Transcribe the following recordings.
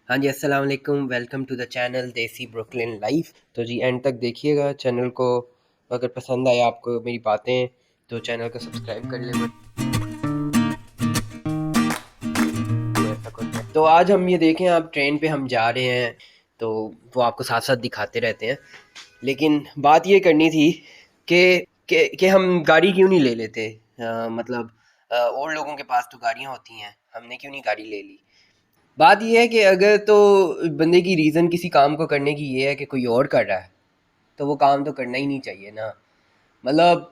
हाँ जी, अस्सलाम वालेकुम। वेलकम टू द चैनल देसी ब्रुकलिन लाइफ। तो जी एंड तक देखिएगा चैनल को। अगर पसंद आए आपको मेरी बातें तो चैनल को सब्सक्राइब कर लें। ऐसा कुछ है तो आज हम ये देखें, आप ट्रेन पे हम जा रहे हैं तो वो आपको साथ साथ दिखाते रहते हैं। लेकिन बात ये करनी थी कि हम गाड़ी क्यों नहीं ले लेते। मतलब और लोगों के पास तो गाड़ियाँ होती हैं, हमने क्यों नहीं गाड़ी ले ली। बात ये है कि अगर तो बंदे की रीज़न किसी काम को करने की ये है कि कोई और कर रहा है तो वो काम तो करना ही नहीं चाहिए ना। मतलब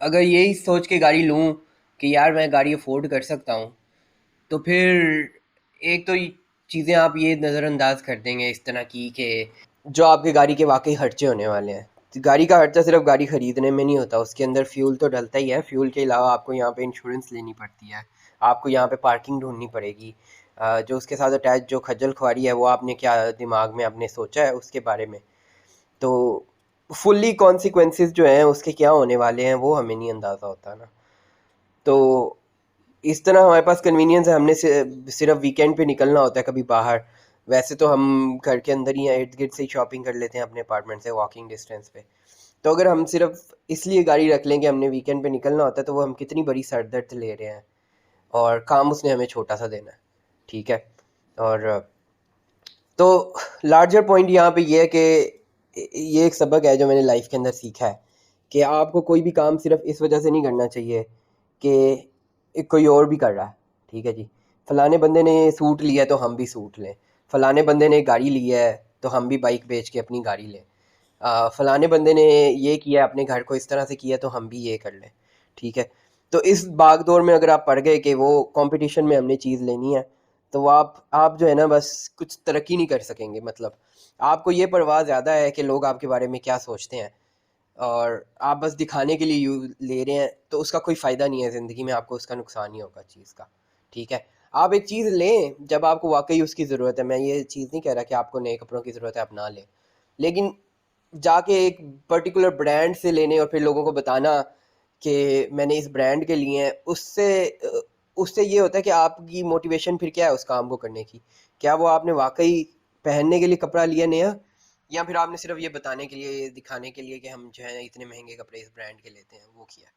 अगर यही सोच के गाड़ी लूँ कि यार मैं गाड़ी अफोर्ड कर सकता हूँ, तो फिर एक तो चीज़ें आप ये नज़रअंदाज कर देंगे इस तरह की कि जो आपके गाड़ी के वाकई खर्चे होने वाले हैं। तो गाड़ी का खर्चा सिर्फ गाड़ी ख़रीदने में नहीं होता, उसके अंदर फ्यूल तो डलता ही है। फ्यूल के अलावा आपको यहाँ पे इंश्योरेंस लेनी पड़ती है, आपको यहाँ पे पार्किंग ढूंढनी पड़ेगी। जो उसके साथ अटैच जो खज्जल खुआरी है वो आपने क्या दिमाग में आपने सोचा है उसके बारे में। तो फुल्ली कॉन्सिक्वेंसेस जो हैं उसके क्या होने वाले हैं वो हमें नहीं अंदाज़ा होता ना। तो इस तरह हमारे पास कन्वीनियंस है, हमने सिर्फ वीकेंड पे निकलना होता है कभी बाहर। वैसे तो हम घर के अंदर ही या इर्द गिर्द से ही शॉपिंग कर लेते हैं अपने अपार्टमेंट से वॉकिंग डिस्टेंस पे। तो अगर हम सिर्फ इसलिए गाड़ी रख लें कि हमने वीकेंड पे निकलना होता है तो वो हम कितनी बड़ी सरदर्द ले रहे हैं, और काम उसने हमें छोटा सा देना है। ठीक है। और तो लार्जर पॉइंट यहाँ पे ये है कि ये एक सबक है जो मैंने लाइफ के अंदर सीखा है कि आपको कोई भी काम सिर्फ इस वजह से नहीं करना चाहिए कि कोई और भी कर रहा है। ठीक है जी, फलाने बंदे ने सूट लिया है तो हम भी सूट लें, फलाने बंदे ने गाड़ी ली है तो हम भी बाइक बेच के अपनी गाड़ी लें, फलाने बंदे ने ये किया अपने घर को इस तरह से किया तो हम भी ये कर लें। ठीक है। तो इस भागदौड़ में अगर आप पड़ गए कि वो कंपटीशन में हमने चीज़ लेनी है, तो आप जो है ना बस कुछ तरक्की नहीं कर सकेंगे। मतलब आपको ये परवाह ज़्यादा है कि लोग आपके बारे में क्या सोचते हैं, और आप बस दिखाने के लिए ले रहे हैं तो उसका कोई फ़ायदा नहीं है ज़िंदगी में, आपको उसका नुकसान ही होगा चीज़ का। ठीक है। आप एक चीज़ लें जब आपको वाकई उसकी ज़रूरत है। मैं ये चीज़ नहीं कह रहा कि आपको नए कपड़ों की ज़रूरत है आप ना लें, लेकिन जाके एक पर्टिकुलर ब्रांड से लेने और फिर लोगों को बताना कि मैंने इस ब्रांड के लिए हैं, उससे ये होता है कि आपकी मोटिवेशन फिर क्या है उस काम को करने की। क्या वो आपने वाकई पहनने के लिए कपड़ा लिया नया, या फिर आपने सिर्फ ये बताने के लिए, ये दिखाने के लिए कि हम जो है इतने महंगे कपड़े इस ब्रांड के लेते हैं वो किया।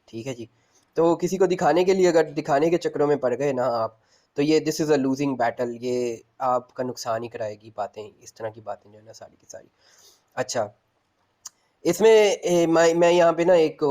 ठीक है जी। तो किसी को दिखाने के लिए अगर दिखाने के चक्करों में पड़ गए ना आप, तो ये this is a losing battle. ये आपका नुकसान ही कराएगी बातें, इस तरह की बातें जो है ना सारी की सारी। अच्छा, इसमें मैं यहाँ पे ना एक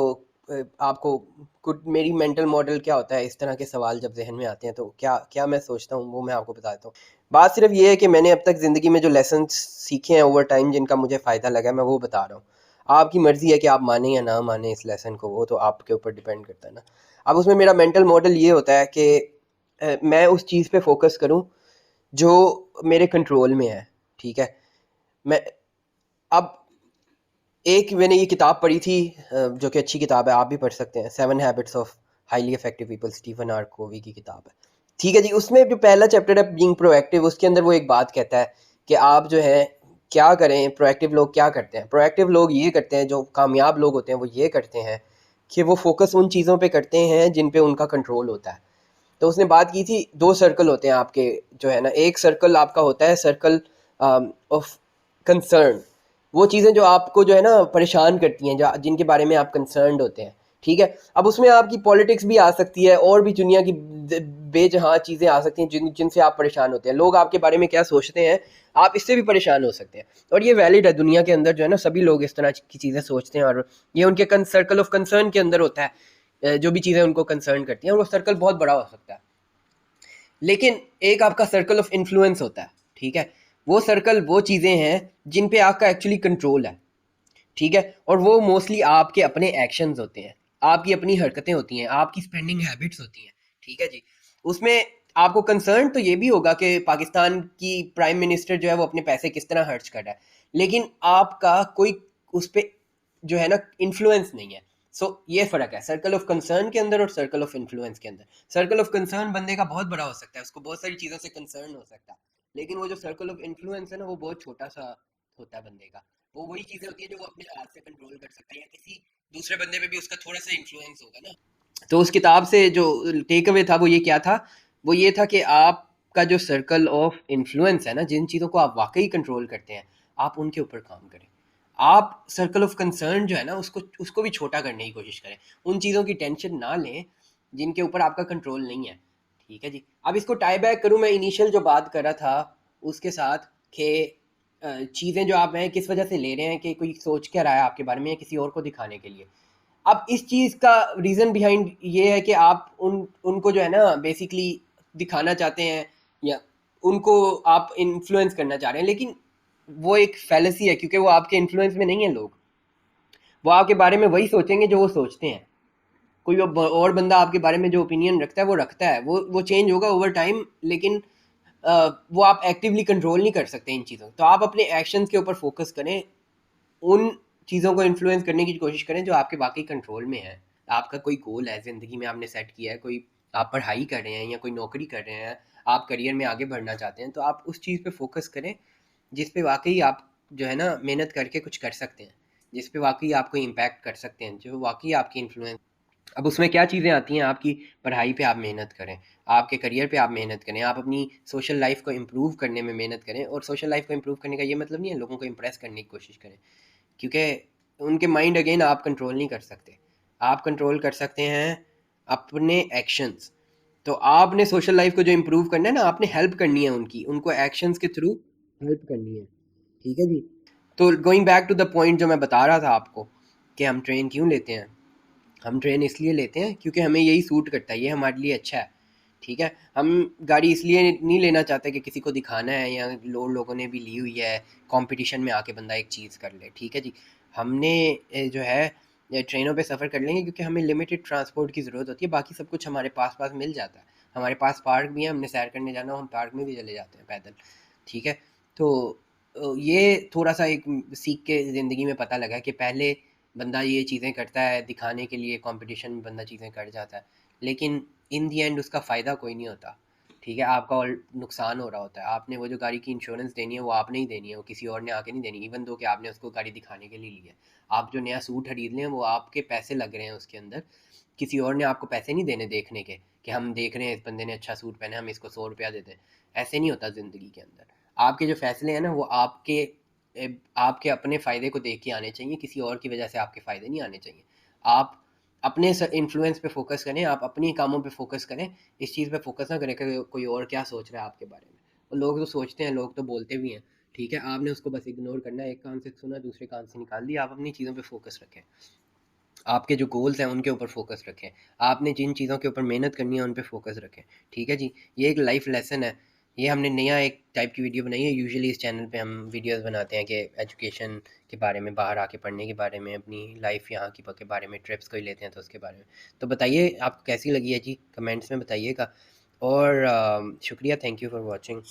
आपको कुछ मेरी मेंटल मॉडल क्या होता है, इस तरह के सवाल जब जहन में आते हैं तो क्या क्या मैं सोचता हूँ वो मैं आपको बता देता हूँ। बात सिर्फ ये है कि मैंने अब तक ज़िंदगी में जो लेसन सीखे हैं ओवर टाइम जिनका मुझे फ़ायदा लगा है मैं वो बता रहा हूँ। आपकी मर्ज़ी है कि आप माने या ना माने इस लेसन को, वो तो आपके ऊपर डिपेंड करता है ना। अब उसमें मेरा मेंटल मॉडल ये होता है कि मैं उस चीज़ पे फोकस करूँ जो मेरे कंट्रोल में है। ठीक है। मैं अब एक मैंने ये किताब पढ़ी थी जो कि अच्छी किताब है, आप भी पढ़ सकते हैं, 7 habits of highly effective people, Stephen R Covey की किताब है। ठीक है जी। उसमें जो पहला चैप्टर है बीइंग प्रोएक्टिव, उसके अंदर वो एक बात कहता है कि आप जो है क्या करें। प्रोएक्टिव लोग क्या करते हैं, प्रोएक्टिव लोग ये करते हैं, जो कामयाब लोग होते हैं वो ये करते हैं कि वो फोकस उन चीज़ों पे करते हैं जिन पे उनका कंट्रोल होता है। तो उसने बात की थी, दो सर्कल होते हैं आपके जो है ना, एक सर्कल आपका होता है सर्कल ऑफ कंसर्न, वो चीज़ें जो आपको जो है ना परेशान करती हैं, जो जिनके बारे में आप कंसर्न्ड होते हैं। ठीक है। अब उसमें आपकी पॉलिटिक्स भी आ सकती है और भी दुनिया की बेजहाँ चीज़ें आ सकती हैं जिनसे आप परेशान होते हैं। लोग आपके बारे में क्या सोचते हैं, आप इससे भी परेशान हो सकते हैं। और ये वैलिड है, दुनिया के अंदर जो है ना सभी लोग इस तरह की चीज़ें सोचते हैं, और ये उनके सर्कल ऑफ कंसर्न के अंदर होता है। जो भी चीज़ें उनको कंसर्न करती हैं, वो सर्कल बहुत बड़ा हो सकता है। लेकिन एक आपका सर्कल ऑफ इन्फ्लुएंस होता है। ठीक है। वो सर्कल वो चीज़ें हैं जिन पे आपका एक्चुअली कंट्रोल है। ठीक है। और वो मोस्टली आपके अपने एक्शंस होते हैं, आपकी अपनी हरकतें होती हैं, आपकी स्पेंडिंग हैबिट्स होती हैं। ठीक है जी। उसमें आपको कंसर्न तो ये भी होगा कि पाकिस्तान की प्राइम मिनिस्टर जो है वो अपने पैसे किस तरह खर्च कर रहा है, लेकिन आपका कोई उस पर जो है ना इन्फ्लुएंस नहीं है। सो ये फ़र्क है सर्कल ऑफ कंसर्न के अंदर और सर्कल ऑफ इन्फ्लुएंस के अंदर। सर्कल ऑफ कंसर्न बंदे का बहुत बड़ा हो सकता है, उसको बहुत सारी चीज़ों से कंसर्न हो सकता है, लेकिन वो जो सर्कल ऑफ इन्फ्लुएंस है ना वो बहुत छोटा सा होता है बंदे का। वो वही चीज़ें होती है जो वो अपने हाथ से कंट्रोल कर सकता है, या किसी दूसरे बंदे पे भी उसका थोड़ा सा इन्फ्लुएंस होगा ना। तो उस किताब से जो टेक अवे था वो ये क्या था, वो ये था कि आप आपका जो सर्कल ऑफ इन्फ्लुएंस है ना, जिन चीज़ों को आप वाकई कंट्रोल करते हैं, आप उनके ऊपर काम करें। आप सर्कल ऑफ कंसर्न जो है ना, उसको उसको भी छोटा करने की कोशिश करें। उन चीज़ों की टेंशन ना लें जिनके ऊपर आपका कंट्रोल नहीं है। ठीक है जी। अब इसको टाई बैक करूँ मैं इनिशियल जो बात कर रहा था उसके साथ, कि चीज़ें जो आप हैं किस वजह से ले रहे हैं, कि कोई सोच क्या रहा है आपके बारे में या किसी और को दिखाने के लिए। अब इस चीज़ का रीज़न बिहाइंड ये है कि आप उनको जो है ना बेसिकली दिखाना चाहते हैं, या उनको आप इन्फ्लुएंस करना चाह रहे हैं, लेकिन वो एक फैलेसी है, क्योंकि वो आपके इन्फ्लुएंस में नहीं है लोग। वो आपके बारे में वही सोचेंगे जो वो सोचते हैं। कोई और बंदा आपके बारे में जो ओपिनियन रखता है वो रखता है, वो चेंज होगा ओवर टाइम, लेकिन वो आप एक्टिवली कंट्रोल नहीं कर सकते इन चीज़ों। तो आप अपने एक्शंस के ऊपर फोकस करें, उन चीज़ों को इन्फ्लुएंस करने की कोशिश करें जो आपके बाकी कंट्रोल में है। आपका कोई गोल है ज़िंदगी में, आपने सेट किया है, कोई आप पढ़ाई कर रहे हैं या कोई नौकरी कर रहे हैं, आप करियर में आगे बढ़ना चाहते हैं, तो आप उस चीज़ पे फोकस करें जिस पे वाकई आप जो है ना मेहनत करके कुछ कर सकते हैं, जिस पे वाकई आप कोई इम्पैक्ट कर सकते हैं, जो वाकई आपकी इन्फ्लुएंस। अब उसमें क्या चीज़ें आती हैं, आपकी पढ़ाई पे आप मेहनत करें, आपके करियर पे आप मेहनत करें, आप अपनी सोशल लाइफ को इम्प्रूव करने में मेहनत करें। और सोशल लाइफ को इम्प्रूव करने का ये मतलब नहीं है लोगों को इम्प्रेस करने की कोशिश करें, क्योंकि उनके माइंड अगेन आप कंट्रोल नहीं कर सकते। आप कंट्रोल कर सकते हैं अपने एक्शंस। तो आपने सोशल लाइफ को जो इम्प्रूव करना है ना, आपने हेल्प करनी है उनकी, उनको एक्शंस के थ्रू हेल्प करनी है। ठीक है जी। तो going back to the point जो मैं बता रहा था आपको, कि हम ट्रेन क्यों लेते हैं। हम ट्रेन इसलिए लेते हैं क्योंकि हमें यही सूट करता है, ये हमारे लिए अच्छा है। ठीक है। हम गाड़ी इसलिए नहीं लेना चाहते कि किसी को दिखाना है, या लोगों ने भी ली हुई है, कंपटीशन में आके बंदा एक चीज़ कर ले। ठीक है जी। हमने जो है ट्रेनों पे सफ़र कर लेंगे क्योंकि हमें लिमिटेड ट्रांसपोर्ट की ज़रूरत होती है, बाकी सब कुछ हमारे पास पास मिल जाता है। हमारे पास पार्क भी है, हमने सैर करने जाना हो हम पार्क में भी चले जाते हैं पैदल। ठीक है। तो ये थोड़ा सा एक सीख के ज़िंदगी में पता लगा कि पहले बंदा ये चीज़ें करता है दिखाने के लिए, कंपटीशन में बंदा चीज़ें कर जाता है, लेकिन इन दी एंड उसका फ़ायदा कोई नहीं होता। ठीक है। आपका और नुकसान हो रहा होता है। आपने वो जो गाड़ी की इंश्योरेंस देनी है वो आपने ही देनी है, वो किसी और ने आके नहीं देनी, इवन दो कि आपने उसको गाड़ी दिखाने के लिए ली है। आप जो नया सूट खरीद लें वो आपके पैसे लग रहे हैं उसके अंदर, किसी और ने आपको पैसे नहीं देने देखने के, कि हम देख रहे हैं इस बंदे ने अच्छा सूट पहना है हम इसको 100 रुपया देते हैं। ऐसे नहीं होता ज़िंदगी के अंदर। आपके जो फैसले हैं ना वो आपके अपने फ़ायदे को देख के आने चाहिए, किसी और की वजह से आपके फ़ायदे नहीं आने चाहिए। आप अपने इन्फ्लुएंस पे फोकस करें, आप अपनी कामों पे फोकस करें, इस चीज़ पे फोकस ना करें कि कोई और क्या सोच रहा है आपके बारे में। और लोग तो सोचते हैं, लोग तो बोलते भी हैं। ठीक है। आपने उसको बस इग्नोर करना है, एक कान से सुना दूसरे कान से निकाल दिया। आप अपनी चीज़ों पे फोकस रखें, आपके जो गोल्स हैं उनके ऊपर फोकस रखें, आपने जिन चीज़ों के ऊपर मेहनत करनी है उन पे फोकस रखें। ठीक है जी। ये एक लाइफ लेसन है। ये हमने नया एक टाइप की वीडियो बनाई है। यूजुअली इस चैनल पे हम वीडियोस बनाते हैं कि एजुकेशन के बारे में, बाहर आके पढ़ने के बारे में, अपनी लाइफ यहाँ की के बारे में, ट्रिप्स कोई लेते हैं तो उसके बारे में। तो बताइए आपको कैसी लगी है जी, कमेंट्स में बताइएगा। और शुक्रिया, थैंक यू फॉर वॉचिंग।